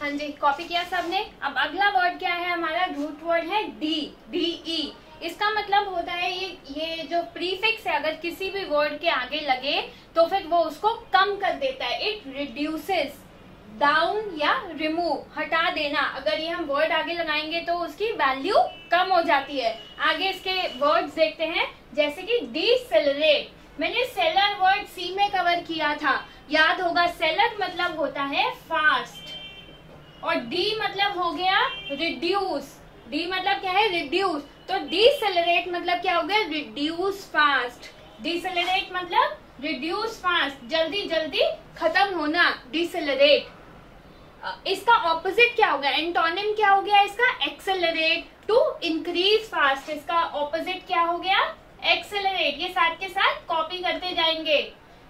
हाँ जी, कॉपी किया सबने। अब अगला वर्ड क्या है हमारा? रूट वर्ड है डी, DE। इसका मतलब होता है ये जो प्रीफिक्स है अगर किसी भी वर्ड के आगे लगे तो फिर वो उसको कम कर देता है। इट रिड्यूसेस, डाउन या रिमूव, हटा देना। अगर ये हम वर्ड आगे लगाएंगे तो उसकी वैल्यू कम हो जाती है। आगे इसके वर्ड्स देखते हैं, जैसे कि डिसेलरेट। मैंने सेलर वर्ड सी में कवर किया था, याद होगा। सेलर मतलब होता है फास्ट, और डी मतलब हो गया रिड्यूस। डी मतलब क्या है? रिड्यूस। तो डिसेलरेट मतलब क्या हो गया? Reduce fast. डिसेलरेट मतलब रिड्यूस फास्ट, जल्दी जल्दी खत्म होना, डिसेलरेट। इसका ऑपोजिट क्या हो गया? एंटोनिम क्या हो गया इसका? एक्सेलरेट। टू इंक्रीज फास्ट, इसका ऑपोजिट क्या हो गया? एक्सेलरेट। ये साथ के साथ कॉपी करते जाएंगे।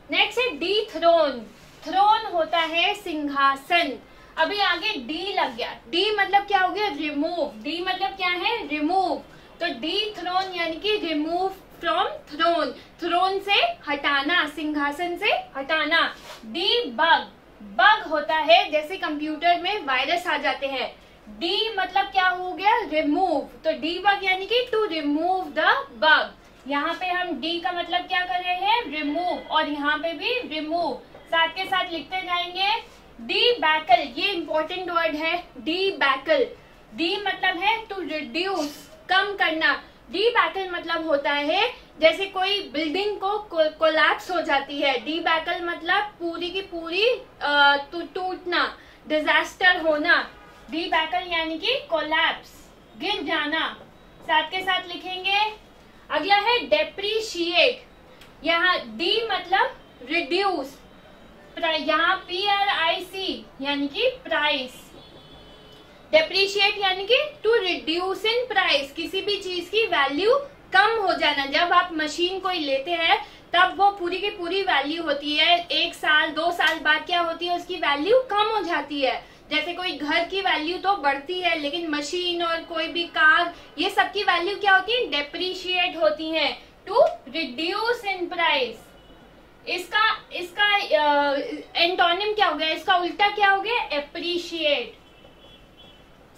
नेक्स्ट है डीथ्रोन। थ्रोन होता है सिंहासन। अभी आगे डी लग गया। डी मतलब क्या हो गया? रिमूव। डी मतलब क्या है? रिमूव। तो डीथ्रोन यानी कि रिमूव फ्रॉम थ्रोन, थ्रोन से हटाना, सिंहासन से हटाना। डीबग, बग होता है जैसे कंप्यूटर में वायरस आ जाते हैं। डी मतलब क्या हो गया? रिमूव। तो डीबग यानी कि टू रिमूव द बग। यहाँ पे हम डी का मतलब क्या कर रहे हैं? रिमूव, और यहाँ पे भी रिमूव। साथ के साथ लिखते जाएंगे। डीबैकल, ये इंपॉर्टेंट वर्ड है। डीबैकल, डी मतलब है टू रिड्यूस, कम करना। डीबैकल मतलब होता है जैसे कोई बिल्डिंग को कोलैप्स हो जाती है। डीबैकल मतलब पूरी की पूरी टूटना, डिजास्टर होना। डीबैकल यानी कि कोलैप्स, गिर जाना। साथ के साथ लिखेंगे। अगला है डेप्रीशिएट। यहाँ डी मतलब रिड्यूस, यहाँ PRIC यानी कि प्राइस। डेप्रीशिएट यानी कि टू रिड्यूस इन प्राइस, किसी भी चीज की वैल्यू कम हो जाना। जब आप मशीन कोई लेते हैं तब वो पूरी की पूरी वैल्यू होती है, 1 साल 2 साल बाद क्या होती है? उसकी वैल्यू कम हो जाती है। जैसे कोई घर की वैल्यू तो बढ़ती है, लेकिन मशीन और कोई भी कार, ये सब की वैल्यू क्या होती है? डेप्रीशिएट होती है। To reduce in price. इसका एंटोनिम क्या हो गया? इसका उल्टा क्या हो गया? एप्रिशिएट।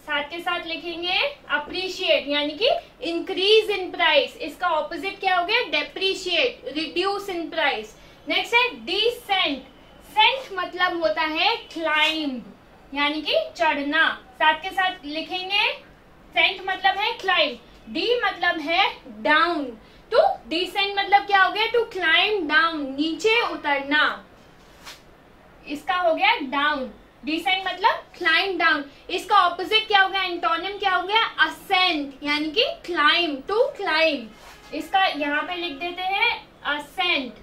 साथ के साथ लिखेंगे अप्रिशिएट यानी कि इंक्रीज इन प्राइस। इसका ऑपोजिट क्या हो गया? Depreciate, reduce in price. Next है डिसेंट। सेंट मतलब होता है क्लाइंब यानी कि चढ़ना। साथ के साथ लिखेंगे सेंट मतलब है क्लाइंब। डी मतलब है डाउन। तो डिसेंट मतलब क्या हो गया? टू क्लाइंब डाउन, नीचे उतरना। इसका हो गया डाउन। डिसेंट मतलब क्लाइंब डाउन। इसका ऑपोजिट क्या हो गया? एंटोनिम क्या हो गया? असेंट यानी कि क्लाइंब, टू क्लाइंब। इसका यहाँ पे लिख देते हैं असेंट,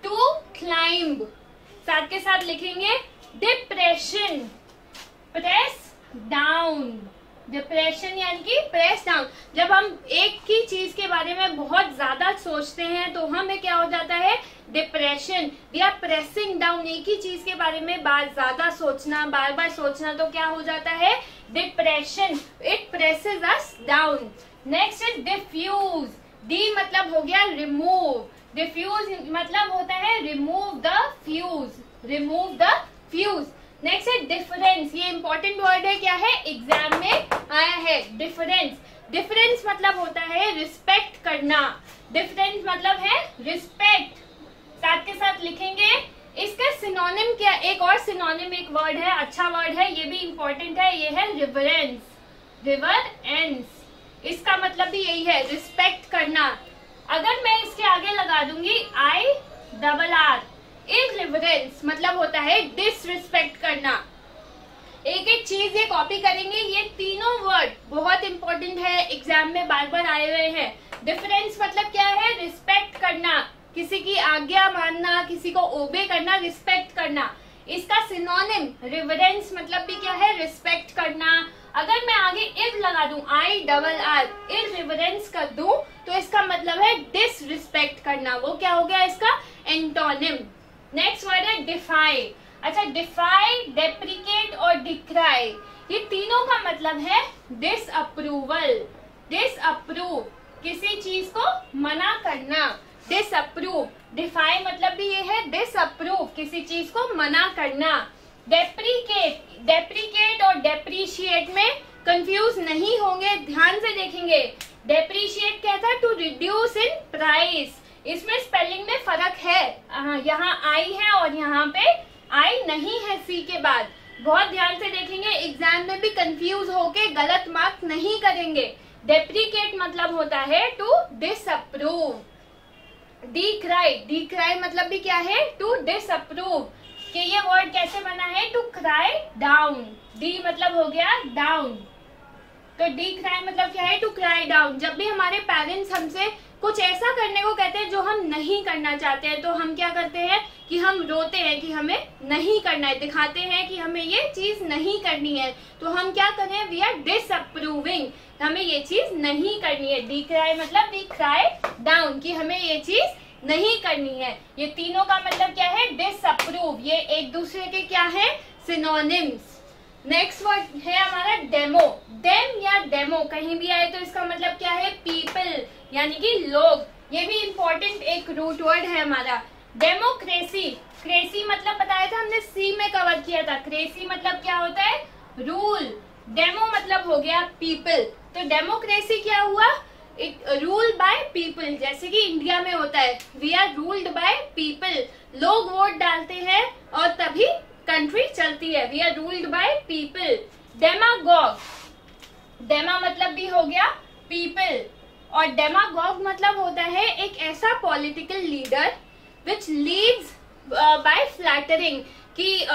टू क्लाइंब। साथ के साथ लिखेंगे डिप्रेशन, प्रेस डाउन। डिप्रेशन यानी कि प्रेस डाउन। जब हम एक ही चीज के बारे में बहुत ज्यादा सोचते हैं तो हमें क्या हो जाता है? Depression. We are pressing down. एक ही चीज के बारे में ज्यादा सोचना, बार बार सोचना, तो क्या हो जाता है? Depression. It presses us down. Next है डिफ्यूज। डी मतलब हो गया रिमूव। डिफ्यूज मतलब होता है remove the fuse, remove the fuse. Next है डिफरेंस। ये इंपॉर्टेंट वर्ड है, क्या है? एग्जाम में आया है। डिफरेंस। डिफरेंस मतलब होता है रिस्पेक्ट करना। डिफरेंस मतलब है रिस्पेक्ट। साथ के साथ लिखेंगे इसका सिनोनिम क्या? एक और सिनोनिम एक वर्ड है, अच्छा वर्ड है, ये भी इंपॉर्टेंट है, ये है रिवरेंस, रिवरेंस। इसका मतलब भी यही है, रिस्पेक्ट करना। अगर मैं इसके आगे लगा दूंगी IRR, इररिवरेंस मतलब होता है डिसरिस्पेक्ट करना। एक एक चीज ये कॉपी करेंगे। ये तीनों वर्ड बहुत इंपॉर्टेंट है, एग्जाम में बार बार आए हुए हैं। डिफरेंस मतलब क्या है? रिस्पेक्ट करना, किसी की आज्ञा मानना, किसी को ओबे करना, रिस्पेक्ट करना। इसका सिनोनिम रिवरेंस मतलब भी क्या है? रिस्पेक्ट करना। अगर मैं आगे इर लगा दूं IRR, इररिवरेंस कर दूं, तो इसका मतलब है डिसरिस्पेक्ट करना। वो क्या हो गया इसका? एंटोनिम। नेक्स्ट वर्ड है डिफाई। अच्छा, डिफाई, डेप्रिकेट और डिक्राई, ये तीनों का मतलब है डिसअप्रूवल, डिसअप्रूव, किसी चीज को मना करना, डिसअप्रूव। डिफाई मतलब भी ये है डिसअप्रूव, किसी चीज को मना करना। डेप्रीकेट और डेप्रीशिएट में कंफ्यूज नहीं होंगे, ध्यान से देखेंगे। डेप्रीशिएट क्या था? To reduce in price. इसमें स्पेलिंग में फर्क है, यहाँ आई है और यहाँ पे आई नहीं है सी के बाद। बहुत ध्यान से देखेंगे, एग्जाम में भी कंफ्यूज होके गलत मार्क नहीं करेंगे। डेप्रीकेट मतलब होता है टू डिसअप्रूव। डिक्राई मतलब भी क्या है? To disapprove. कि ये वर्ड कैसे बना है? To cry down. डी मतलब हो गया डाउन, तो डिक्राई मतलब क्या है? To cry down. जब भी हमारे पेरेंट्स हमसे कुछ ऐसा करने को कहते हैं जो हम नहीं करना चाहते हैं, तो हम क्या करते हैं कि हम रोते हैं कि हमें नहीं करना है, दिखाते हैं कि हमें ये चीज नहीं करनी है। तो हम क्या कर रहे हैं? वी आर डिसअप्रूविंग, हमें ये चीज नहीं करनी है। डिक्राई मतलब वी क्राई डाउन, कि हमें ये चीज नहीं करनी है। ये तीनों का मतलब क्या है? डिसअप्रूव। ये एक दूसरे के क्या है? सिनोनिम्स। नेक्स्ट वर्ड है हमारा डेमो। डेम या डेमो कहीं भी आए तो इसका मतलब क्या है? पीपल, यानी कि लोग। ये भी इम्पोर्टेंट एक रूट वर्ड है हमारा। डेमोक्रेसी, क्रेसी मतलब बताया था हमने, सी में कवर किया था। क्रेसी मतलब क्या होता है? रूल। डेमो मतलब हो गया पीपल, तो डेमोक्रेसी क्या हुआ? रूल बाय पीपल, जैसे कि इंडिया में होता है, we are ruled by people. लोग वोट डालते हैं और तभी कंट्री चलती है। We are ruled by people. Demagogue, डेमा मतलब भी हो गया पीपल, और डेमागॉग मतलब होता है एक ऐसा political leader which leads by flattering, कि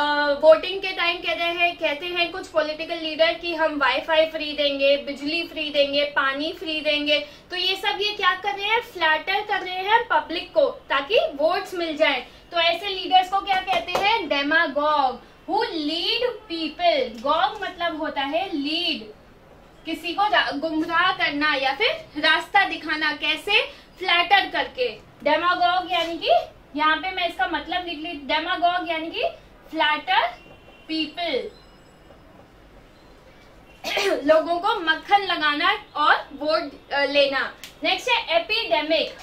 वोटिंग के टाइम कहते हैं कुछ पॉलिटिकल लीडर कि हम वाईफाई फ्री देंगे, बिजली फ्री देंगे, पानी फ्री देंगे। तो ये सब ये क्या कर रहे हैं? फ्लैटर कर रहे हैं पब्लिक को, ताकि वोट्स मिल जाएं। तो ऐसे लीडर्स को क्या कहते हैं? Demagogue, who lead people. Gogh मतलब होता है लीड, किसी को गुमराह करना या फिर रास्ता दिखाना, कैसे? फ्लैटर करके। डेमागॉग यानी कि यहाँ पे मैं इसका मतलब लिख ली, डेमागॉग यानी कि फ्लैटर पीपल, लोगों को मक्खन लगाना और वोट लेना। नेक्स्ट है एपिडेमिक।